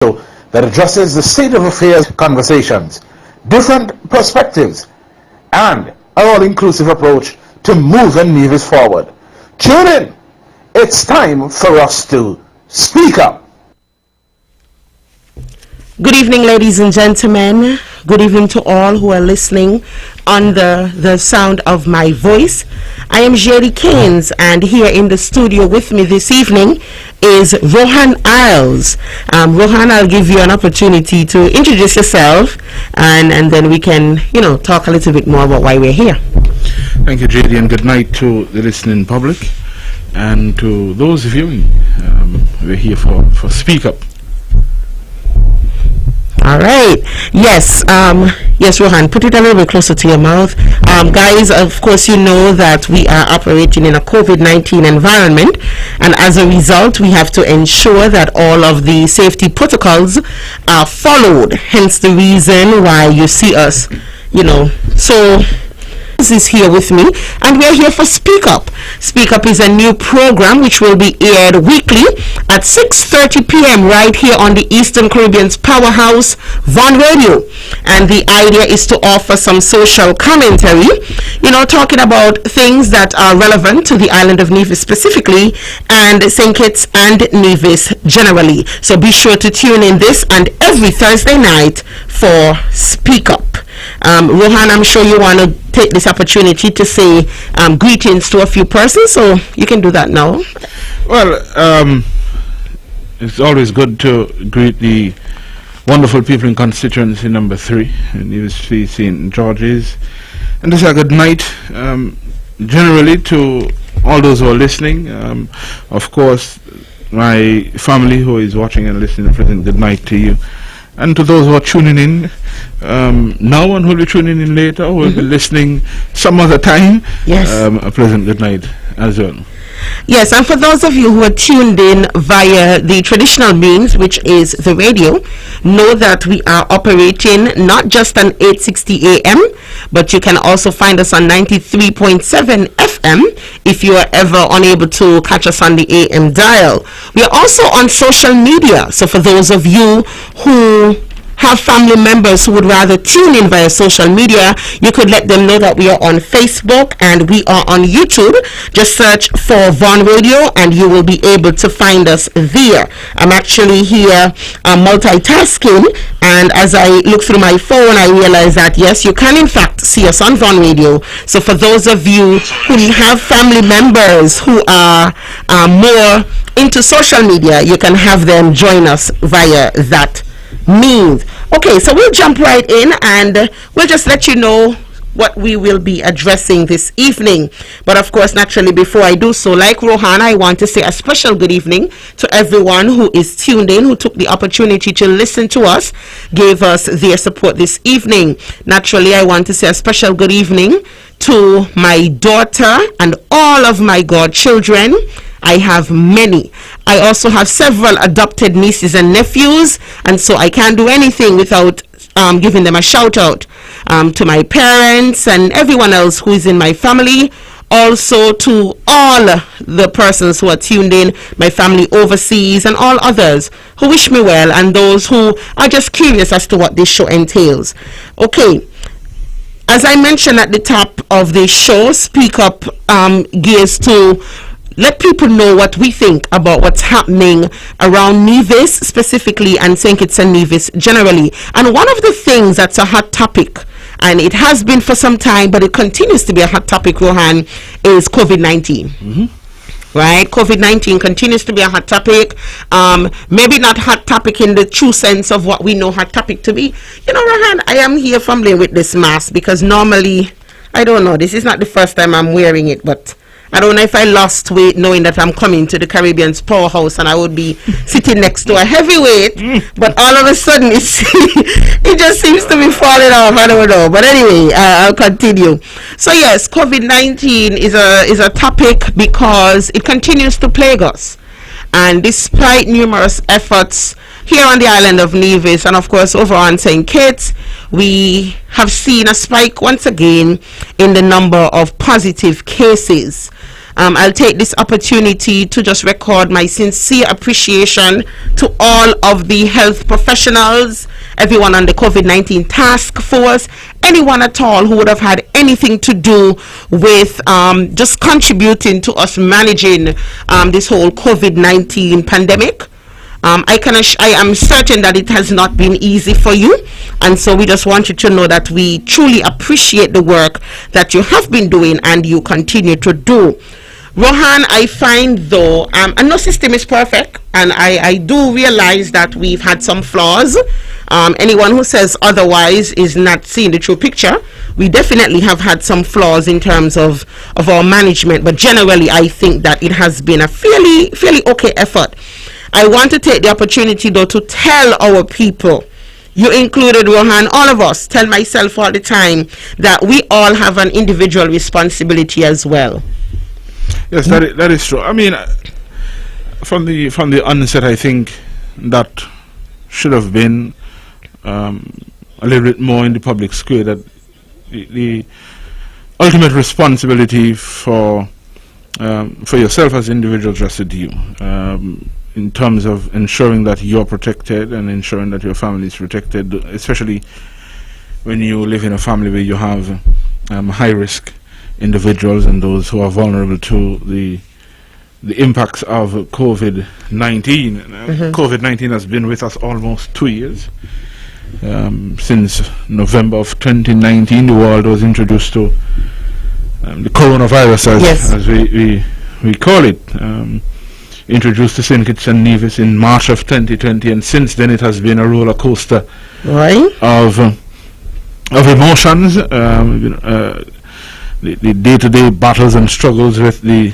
that addresses the state of affairs conversations, different perspectives, and an all-inclusive approach to moving Nevis forward. Tune in. It's time for us to speak up. Good evening, ladies and gentlemen. Good evening to all who are listening under the sound of my voice. I am Jaedee Caines, and here in the studio with me this evening is Rohan. Rohan, I'll give you an opportunity to introduce yourself, and then we can, talk a little bit more about why we're here. Thank you, Jaedee, and good night to the listening public and to those viewing. We're here for Speak Up. All right. Yes, Rohan, put it a little bit closer to your mouth. Guys, of course, you know that we are operating in a COVID-19 environment, and as a result, we have to ensure that all of the safety protocols are followed, hence the reason why you see us, So is here with me, and we're here for Speak Up. Speak Up is a new program which will be aired weekly at 6:30 p.m. right here on the Eastern Caribbean's powerhouse, Von Radio. And the idea is to offer some social commentary, talking about things that are relevant to the island of Nevis specifically, and St. Kitts and Nevis generally. So be sure to tune in this and every Thursday night for Speak Up. Rohan, I'm sure you want to take this opportunity to say greetings to a few persons, so you can do that now. Well, it's always good to greet the wonderful people in constituency number 3 in Nevis St. George's, and this is a good night generally to all those who are listening. Of course, my family who is watching and listening, a pleasant good night to you. And to those who are tuning in now and who will be tuning in later, who will be listening some other time, yes, a pleasant good night as well. Yes, and for those of you who are tuned in via the traditional means, which is the radio, know that we are operating not just on 860 AM, but you can also find us on 93.7 FM if you are ever unable to catch us on the AM dial. We are also on social media, so for those of you who have family members who would rather tune in via social media, you could let them know that we are on Facebook and we are on YouTube. Just search for Von Radio and you will be able to find us there. I'm actually here multitasking, and as I look through my phone, I realize that yes, you can in fact see us on Von Radio. So for those of you who have family members who are more into social media, you can have them join us via that means. Okay, so we'll jump right in and we'll just let you know what we will be addressing this evening. But of course, naturally, before I do so, like Rohan, I want to say a special good evening to everyone who is tuned in, who took the opportunity to listen to us, gave us their support this evening. Naturally, I want to say a special good evening to my daughter and all of my godchildren. I have many. I also have several adopted nieces and nephews, and so I can't do anything without giving them a shout out to my parents and everyone else who is in my family. Also to all the persons who are tuned in, my family overseas, and all others who wish me well, and those who are just curious as to what this show entails. Okay. As I mentioned at the top of the show, Speak Up gears to let people know what we think about what's happening around Nevis specifically and St. Kitts and Nevis generally. And one of the things that's a hot topic, and it has been for some time, but it continues to be a hot topic, Rohan, is COVID-19. Right? COVID-19 continues to be a hot topic. Maybe not hot topic in the true sense of what we know hot topic to be. Rohan, I am here fumbling with this mask because normally, I don't know, this is not the first time I'm wearing it, but I don't know if I lost weight knowing that I'm coming to the Caribbean's powerhouse and I would be sitting next to a heavyweight, but all of a sudden it just seems to be falling off. I don't know. But anyway, I'll continue. So yes, COVID-19 is a topic because it continues to plague us. And despite numerous efforts here on the island of Nevis and of course over on St. Kitts, we have seen a spike once again in the number of positive cases. I'll take this opportunity to just record my sincere appreciation to all of the health professionals, everyone on the COVID-19 task force, anyone at all who would have had anything to do with just contributing to us managing this whole COVID-19 pandemic. I am certain that it has not been easy for you, and so we just want you to know that we truly appreciate the work that you have been doing and you continue to do. Rohan, I find though, and no system is perfect, and I do realize that we've had some flaws. Anyone who says otherwise is not seeing the true picture. We definitely have had some flaws in terms of our management, but generally I think that it has been a fairly okay effort. I want to take the opportunity though to tell our people, you included, Rohan, all of us, tell myself all the time, that we all have an individual responsibility as well. Yes, that is true. I mean, from the onset, I think that should have been a little bit more in the public square, that the ultimate responsibility for yourself as individuals rested you, in terms of ensuring that you're protected and ensuring that your family is protected, especially when you live in a family where you have high risk individuals and those who are vulnerable to the impacts of COVID-19. COVID-19 has been with us almost 2 years. Since November of 2019, the world was introduced to the coronavirus, as we call it. Introduced to St. Kitts and Nevis in March of 2020, and since then it has been a roller coaster of emotions. The day-to-day battles and struggles with the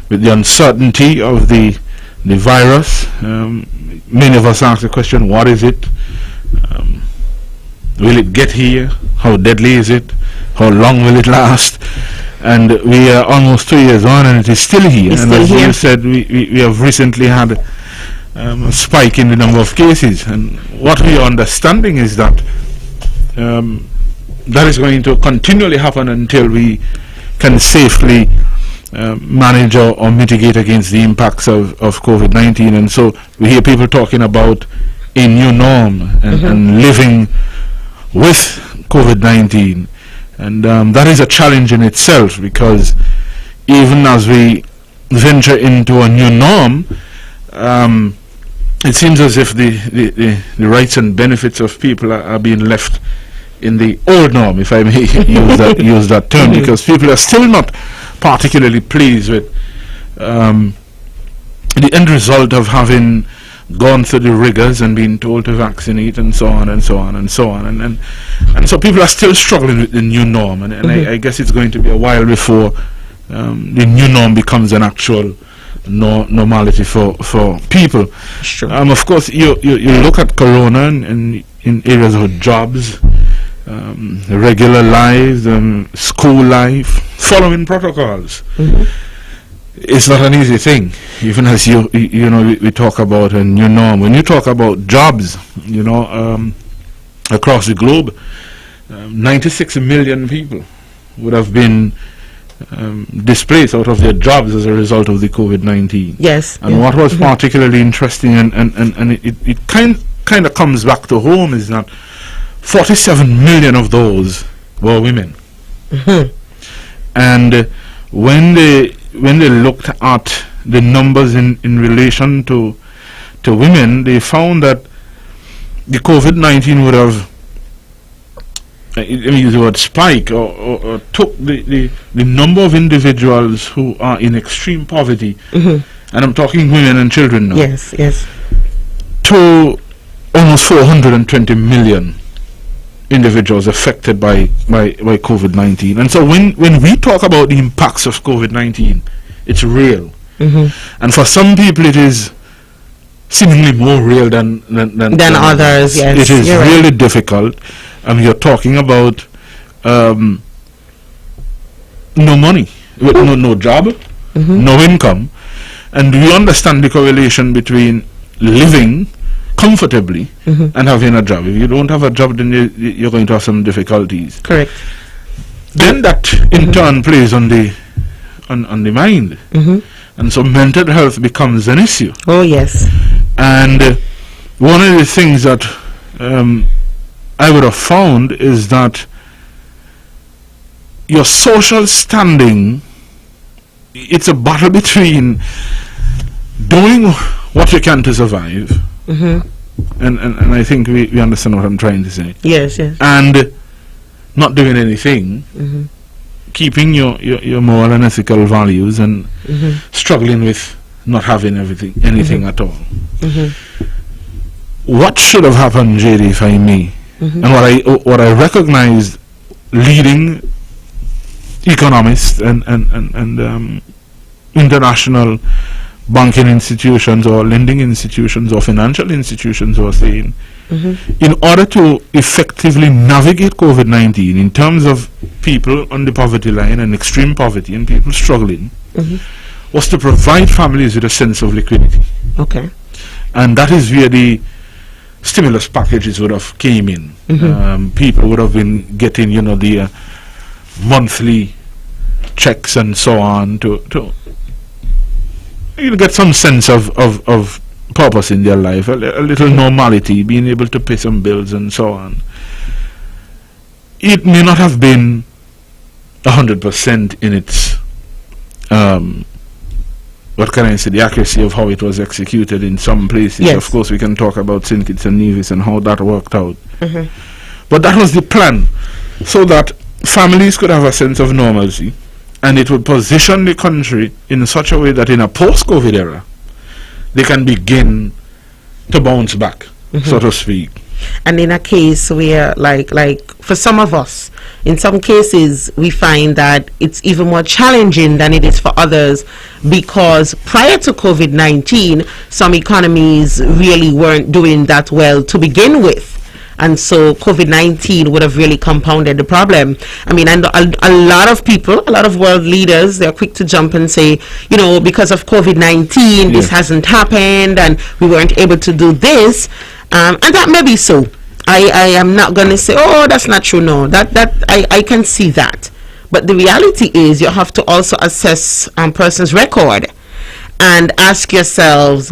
uncertainty of the virus. Many of us ask the question, what is it? Will it get here? How deadly is it? How long will it last? And we are almost 2 years on and it is still here. And as you said, we have recently had a spike in the number of cases. And what we are understanding is that that is going to continually happen until we can safely manage or mitigate against the impacts of COVID-19. And so we hear people talking about a new norm and living with COVID-19. And that is a challenge in itself, because even as we venture into a new norm, it seems as if the rights and benefits of people are being left in the old norm, if I may use that term, because people are still not particularly pleased with the end result of having gone through the rigors and been told to vaccinate and so on and so on and so on, and so people are still struggling with the new norm, and I guess it's going to be a while before the new norm becomes an actual normality for people. Sure. Of course, you look at Corona and in areas of jobs, regular lives, school life, following protocols. It's not an easy thing, even as we talk about a new norm. When you talk about jobs, across the globe, 96 million people would have been displaced out of their jobs as a result of the COVID-19. Yes. And what was particularly interesting, and it kind of comes back to home, is that 47 million of those were women. And when they looked at the numbers in relation to women, they found that the COVID-19 would have, let me use the word spike, or took the number of individuals who are in extreme poverty, and I'm talking women and children now, yes, to almost 420 million individuals affected by COVID-19. And so when we talk about the impacts of COVID-19, it's real. And for some people it is seemingly more real than others. Yes, it is really difficult. You're talking about no money, no job, no income, and we understand the correlation between living comfortably and having a job. If you don't have a job, then you're going to have some difficulties. Correct. Then that in turn plays on the on the mind. Mm-hmm. And so mental health becomes an issue. Oh, yes. And one of the things that I would have found is that your social standing, it's a battle between doing what you can to survive, Mm-hmm. and I think we understand what I'm trying to say, Yes, yes. and not doing anything, Mm-hmm. keeping your moral and ethical values, and Mm-hmm. struggling with not having anything at all. Mm-hmm. What should have happened, Jaedee, if I may, Mm-hmm. and what I recognized leading economists and international banking institutions or lending institutions or financial institutions were saying, Mm-hmm. in order to effectively navigate COVID-19 in terms of people on the poverty line and extreme poverty and people struggling, Mm-hmm. was to provide families with a sense of liquidity. Okay. And that is where the stimulus packages would have came in. Mm-hmm. People would have been getting, the monthly checks and so on to get some sense of purpose in their life, a little normality, being able to pay some bills and so on. It may not have been 100% in its what can I say, the accuracy of how it was executed in some places. Yes. Of course, we can talk about St. Kitts and Nevis and how that worked out. Mm-hmm. But that was the plan, so that families could have a sense of normalcy, and it would position the country in such a way that in a post-COVID era, they can begin to bounce back, so to speak. And in a case where, like for some of us, in some cases, we find that it's even more challenging than it is for others, because prior to COVID-19, some economies really weren't doing that well to begin with. And so COVID-19 would have really compounded the problem. I mean, and a lot of people, a lot of world leaders, they're quick to jump and say, because of COVID-19, this hasn't happened, and we weren't able to do this. And that may be so. I am not going to say, oh, that's not true. No, that I can see that. But the reality is you have to also assess a person's record and ask yourself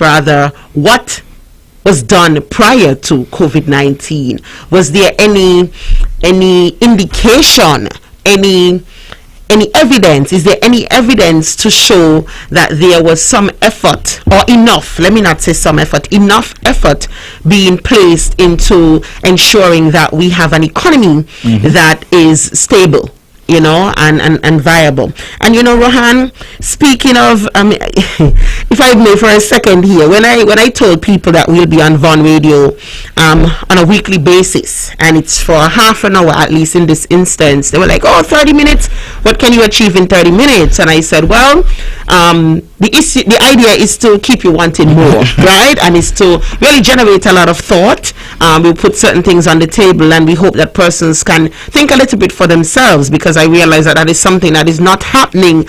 rather, what was done prior to COVID-19? Was there any indication, any evidence? Is there any evidence to show that there was some effort, or enough, let me not say some effort, enough effort being placed into ensuring that we have an economy that is stable, and viable? And Rohan, speaking of, if I may for a second here, when I told people that we'll be on Von Radio on a weekly basis, and it's for half an hour at least in this instance, they were like, 30 minutes, what can you achieve in 30 minutes? And I said, well, the idea is to keep you wanting more, right? And it's to really generate a lot of thought. We put certain things on the table, and we hope that persons can think a little bit for themselves, because I realize that is something that is not happening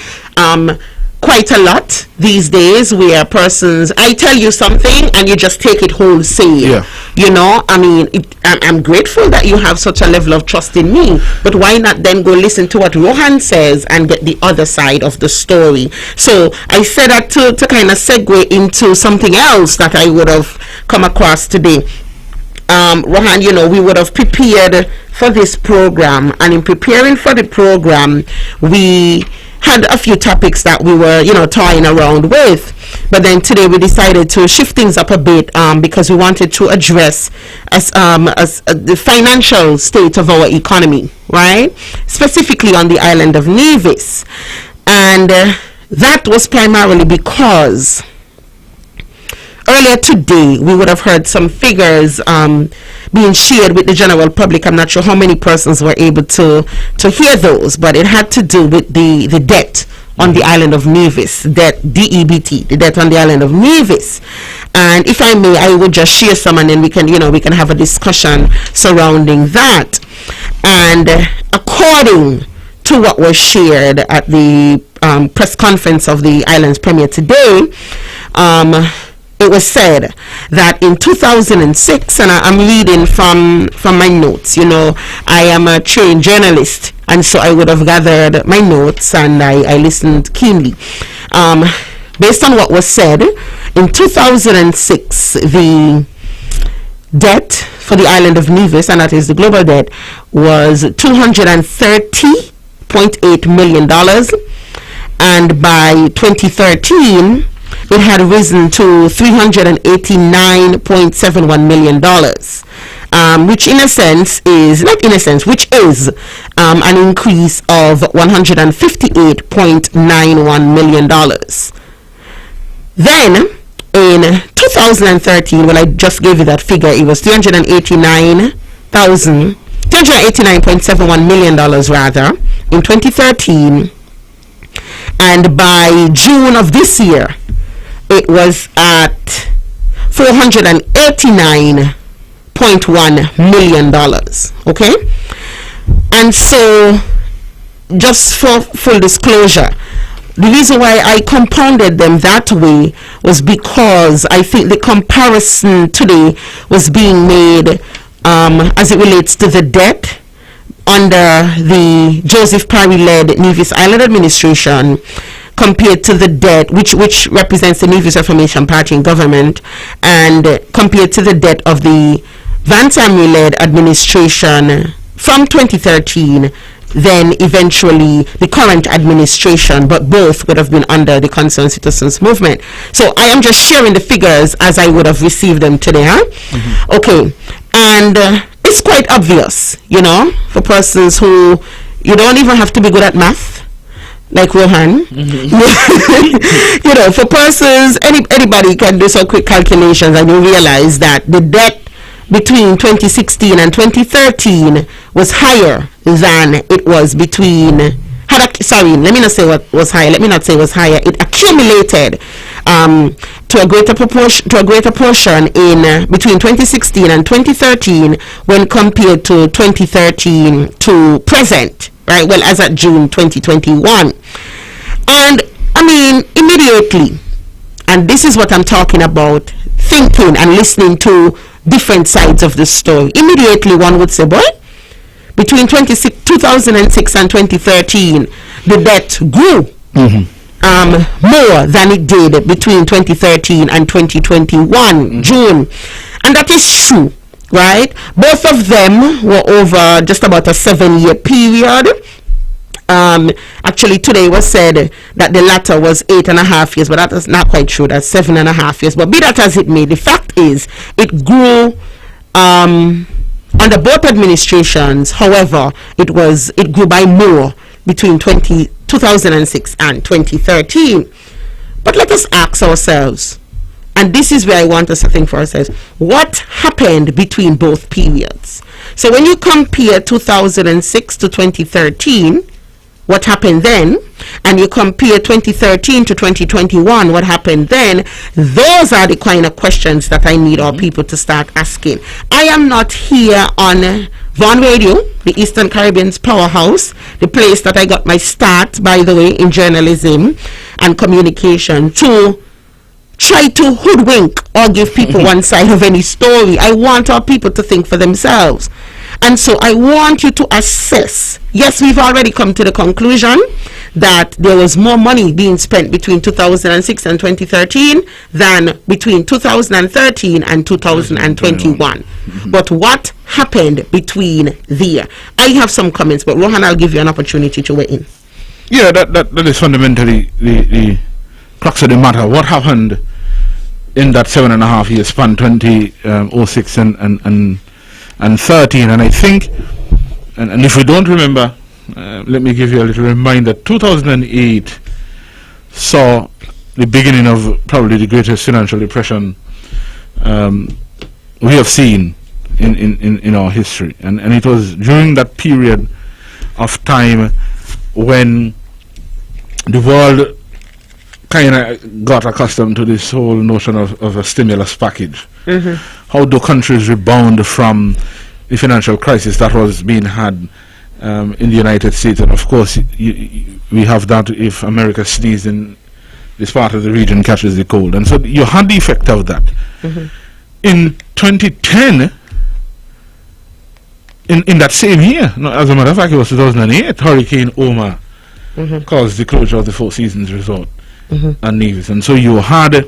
quite a lot these days, where persons, I tell you something and you just take it wholesale. I mean, I'm grateful that you have such a level of trust in me, but why not then go listen to what Rohan says and get the other side of the story? So I said that to kind of segue into something else that I would have come across today. Rohan, we would have prepared for this program, and in preparing for the program, we had a few topics that we were, toying around with. But then today we decided to shift things up a bit, because we wanted to address as the financial state of our economy, right? Specifically on the island of Nevis. And that was primarily because earlier today we would have heard some figures being shared with the general public. I'm not sure how many persons were able to hear those, but it had to do with the debt on the island of Nevis, debt, DEBT, the debt on the island of Nevis. And if I may, I would just share some, and then we can have a discussion surrounding that. And according to what was shared at the press conference of the island's premier today, it was said that in 2006, and I'm reading from my notes, I am a trained journalist, and so I would have gathered my notes and I listened keenly. Based on what was said, in 2006, the debt for the island of Nevis, and that is the global debt, was $230.8 million, and by 2013, it had risen to $389.71 million, which is an increase of $158.91 million. Then, in 2013, when I just gave you that figure, it was $389.71 million rather, in 2013, and by June of this year, it was at $489.1 million. Okay? And so, just for full disclosure, the reason why I compounded them that way was because I think the comparison today was being made as it relates to the debt under the Joseph Parry-led Nevis Island administration compared to the debt which represents the Nevis Reformation Party in government, and compared to the debt of the Vance Amry-led administration from 2013, then eventually the current administration, but both would have been under the Concerned Citizens Movement. So I am just sharing the figures as I would have received them today. Mm-hmm. Okay, and it's quite obvious, for persons who, you don't even have to be good at math, like Rohan. Mm-hmm. For persons, anybody can do some quick calculations, and you realize that the debt between 2016 and 2013 was higher than it was between. Let me not say what was higher. Let me not say it was higher. It accumulated to a greater portion in between 2016 and 2013 when compared to 2013 to present. Right. Well, as at June 2021, and immediately, and this is what I'm talking about, thinking and listening to different sides of the story. Immediately one would say, boy, between 2006 and 2013, the debt grew more than it did between 2013 and 2021, June. And that is true, right? Both of them were over just about a 7-year period. Actually, today was said that the latter was 8.5 years, but that is not quite true. That's 7.5 years. But be that as it may, the fact is it grew under both administrations. However, it grew by more between 2006 and 2013. But let us ask ourselves, and this is where I want us to think for ourselves, what happened between both periods? So when you compare 2006 to 2013, what happened then, and you compare 2013 to 2021, what happened then, those are the kind of questions that I need our people to start asking. I am not here on Vaughan Radio, the Eastern Caribbean's powerhouse, the place that I got my start, by the way, in journalism and communication, to try to hoodwink or give people one side of any story. I want our people to think for themselves. And so I want you to assess. Yes, we've already come to the conclusion that there was more money being spent between 2006 and 2013 than between 2013 and 2021. But what happened between there? I have some comments, but Rohan, I'll give you an opportunity to weigh in. Yeah, that is fundamentally the crux of the matter. What happened in that 7.5 year span, 2006 and 13, and I think, and if we don't remember, let me give you a little reminder. 2008 saw the beginning of probably the greatest financial depression we have seen in our history, and it was during that period of time when the world kind of got accustomed to this whole notion of a stimulus package. How do countries rebound from the financial crisis that was being had in the United States? And of course, we have that if America sneezed in this part of the region catches the cold. And so you had the effect of that. In 2010, in that same year, no, as a matter of fact, it was 2008, Hurricane Omar caused the closure of the Four Seasons Resort and Nevis. And so you had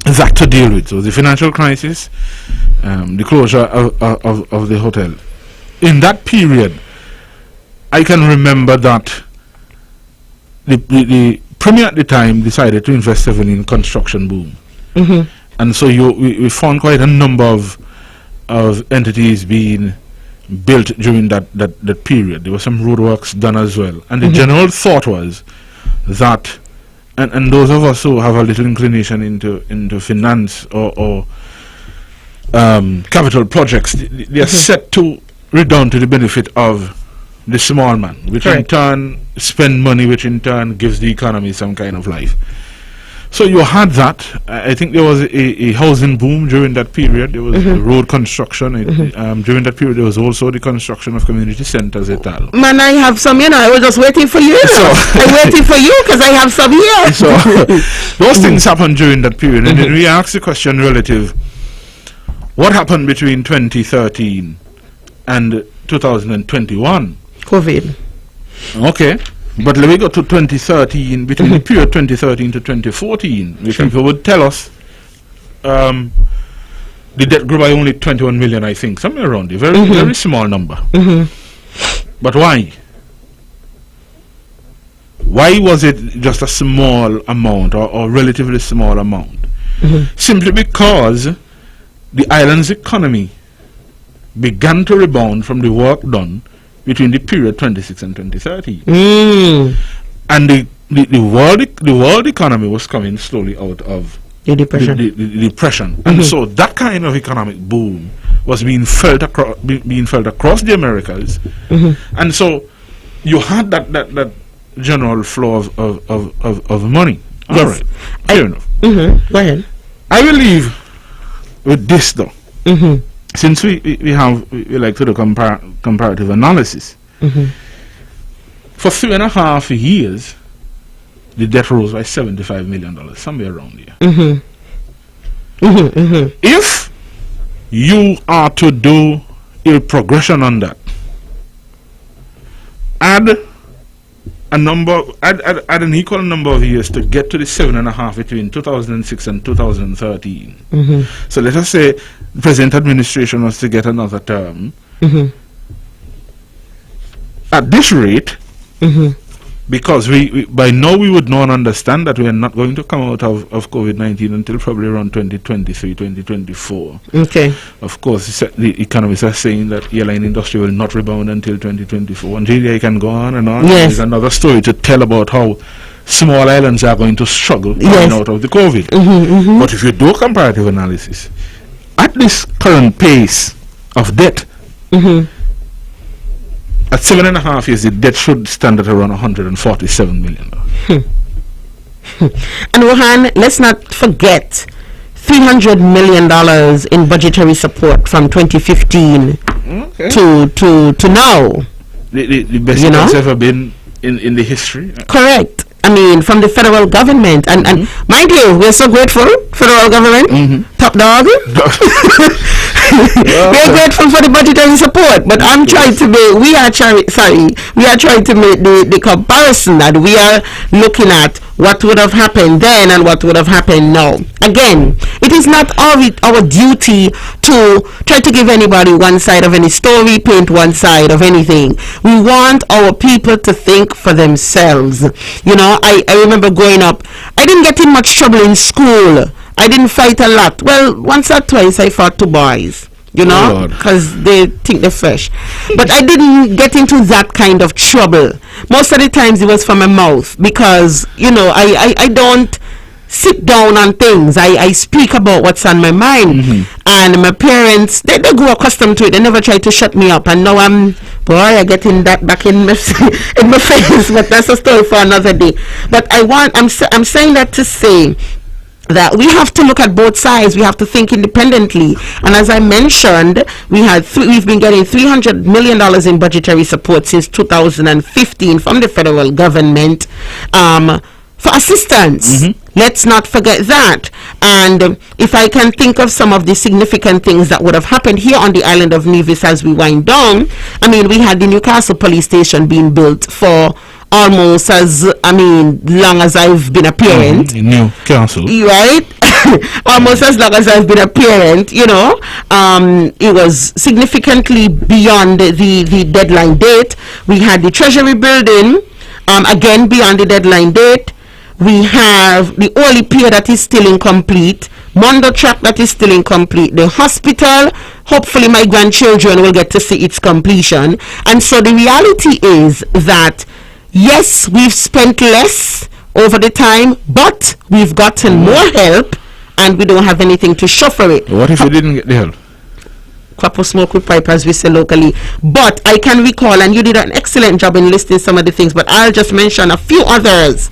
that to deal with. So the financial crisis, the closure of the hotel. In that period, I can remember that the Premier at the time decided to invest heavily in construction boom. And so we found quite a number of entities being built during that period. There were some roadworks done as well. And the general thought was that, and those of us who have a little inclination into finance or capital projects, they are set to redound to the benefit of the small man, which in turn spend money, which in turn gives the economy some kind of life. So you had that. I think there was a housing boom during that period. There was road construction. During that period, there was also the construction of community centers et al. Man, I have some, I was just waiting for you. I'm waiting for you because I have some here. So those things happened during that period. And then we asked the question relative, what happened between 2013 and 2021? COVID. Okay. But let me go to 2013, between the period 2013 to 2014, which people would tell us the debt grew by only 21 million, I think, somewhere around there. Very small number. But why? Why was it just a small amount or relatively small amount? Simply because the island's economy began to rebound from the work done between the period 26 and 2030. And the world economy was coming slowly out of the depression. The depression. And so that kind of economic boom was being felt across the Americas. And so you had that general flow of money. Yes. All right. Fair enough. Go ahead. I will leave with this though. Since we like to do comparative analysis, for 3.5 years, the debt rose by $75 million, somewhere around here. If you are to do a progression on that, add an equal number of years to get to the 7.5 between 2006 and 2013. So let us say the present administration was to get another term. At this rate, because we by now we would know and understand that we are not going to come out of COVID-19 until probably around 2023, 2024. Okay. Of course, the economists are saying that the airline industry will not rebound until 2024. And Jaedee, I can go on and on. Yes. There's another story to tell about how small islands are going to struggle coming out of the COVID. But if you do comparative analysis, at this current pace of debt, at 7.5 years, the debt should stand at around $147 million. And Rohan, let's not forget $300 million in budgetary support from 2015 to now. The best it's ever been in the history. Correct. I mean, from the federal government. And mind you, we're so grateful, federal government, top dog. We're grateful for the budgetary support, but I'm trying to make, we are trying to make the comparison that we are looking at what would have happened then and what would have happened now. Again, it is not our duty to try to give anybody one side of any story, paint one side of anything. We want our people to think for themselves. I remember growing up, I didn't get in much trouble in school. I didn't fight a lot. Well, once or twice I fought 2 boys, because they think they're fresh. But I didn't get into that kind of trouble. Most of the times it was from my mouth because, I don't sit down on things. I speak about what's on my mind. And my parents, they grew accustomed to it. They never tried to shut me up. And now I'm getting that back in my face. But that's a story for another day. But I'm saying that to say that we have to look at both sides. We have to think independently. And as I mentioned, we've been getting $300 million in budgetary support since 2015 from the federal government. for assistance. Let's not forget that. And if I can think of some of the significant things that would have happened here on the island of Nevis as we wind down, I mean, we had the Newcastle police station being built for almost as, long as I've been a parent. Newcastle. Right? Almost as long as I've been a parent, it was significantly beyond the deadline date. We had the Treasury building, again beyond the deadline date. We have the Oli Pier that is still incomplete, Mondo Track that is still incomplete, the hospital, hopefully my grandchildren will get to see its completion. And so the reality is that, yes, we've spent less over the time, but we've gotten more help, and we don't have anything to show for it. What if we didn't get the help? Crop smoke with pipe, as we say locally. But I can recall, and you did an excellent job in listing some of the things, but I'll just mention a few others.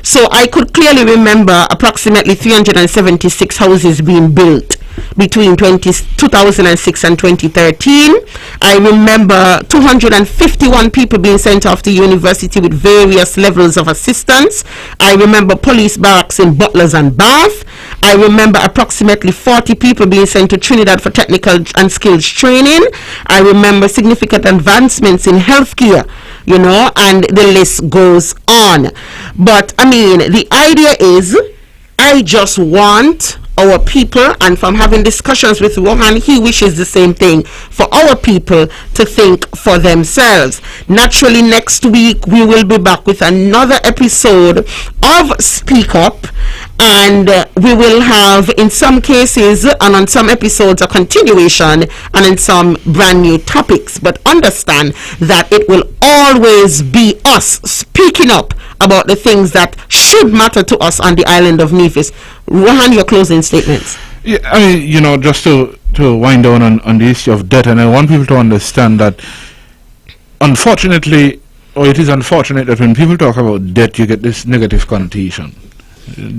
So I could clearly remember approximately 376 houses being built between 2006 and 2013. I remember 251 people being sent off to university with various levels of assistance. I remember police barracks in Butlers and Bath. I remember approximately 40 people being sent to Trinidad for technical and skills training. I remember significant advancements in healthcare, and the list goes on. But the idea is, I just want our people, and from having discussions with Rohan, he wishes the same thing for our people to think for themselves. Naturally, next week we will be back with another episode of Speak Up, and we will have, in some cases and on some episodes, a continuation, and in some brand new topics. But understand that it will always be us speaking up about the things that should matter to us on the island of Nevis. Rohan, your closing statements. Yeah, just to wind down on the issue of debt, and I want people to understand that, unfortunately, or it is unfortunate that when people talk about debt, you get this negative connotation.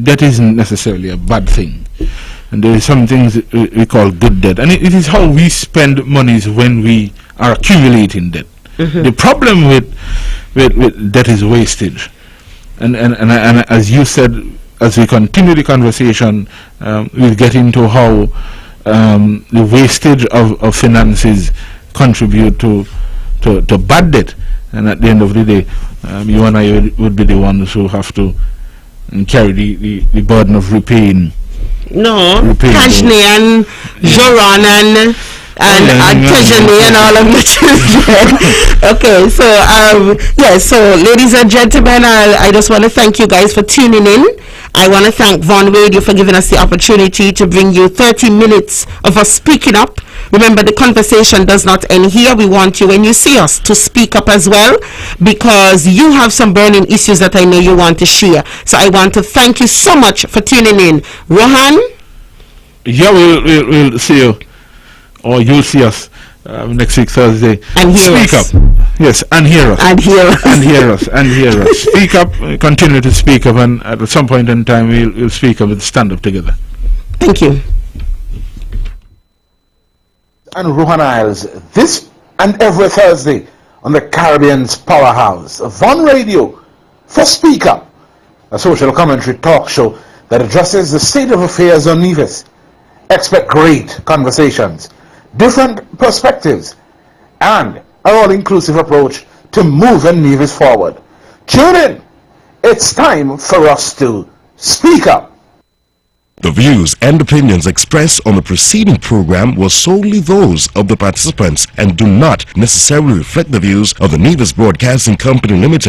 Debt isn't necessarily a bad thing, and there is some things we call good debt, and it is how we spend monies when we are accumulating debt. The problem with debt is wastage, and as you said, as we continue the conversation, we'll get into how the wastage of finances contribute to bad debt, and at the end of the day, you and I would be the ones who have to carry the burden of repaying. Kashni and Joran and Tejani and all of the children. Okay, so ladies and gentlemen, I just want to thank you guys for tuning in. I want to thank Von Radio for giving us the opportunity to bring you 30 minutes of us speaking up. Remember, the conversation does not end here. We want you, when you see us, to speak up as well, because you have some burning issues that I know you want to share. So I want to thank you so much for tuning in. Rohan? Yeah, we'll see you, or you'll see us next week, Thursday. And hear Speak us. up. Yes, and hear us. And hear us. And hear us. And hear us. Speak up, continue to speak up, and at some point in time, we'll speak up and stand up together. Thank you. And Rohan Isles, this and every Thursday on the Caribbean's powerhouse, Von Radio for Speak Up, a social commentary talk show that addresses the state of affairs on Nevis. Expect great conversations, different perspectives, and an all-inclusive approach to moving Nevis forward. Tune in. It's time for us to speak up. The views and opinions expressed on the preceding program were solely those of the participants and do not necessarily reflect the views of the Nevis Broadcasting Company Limited.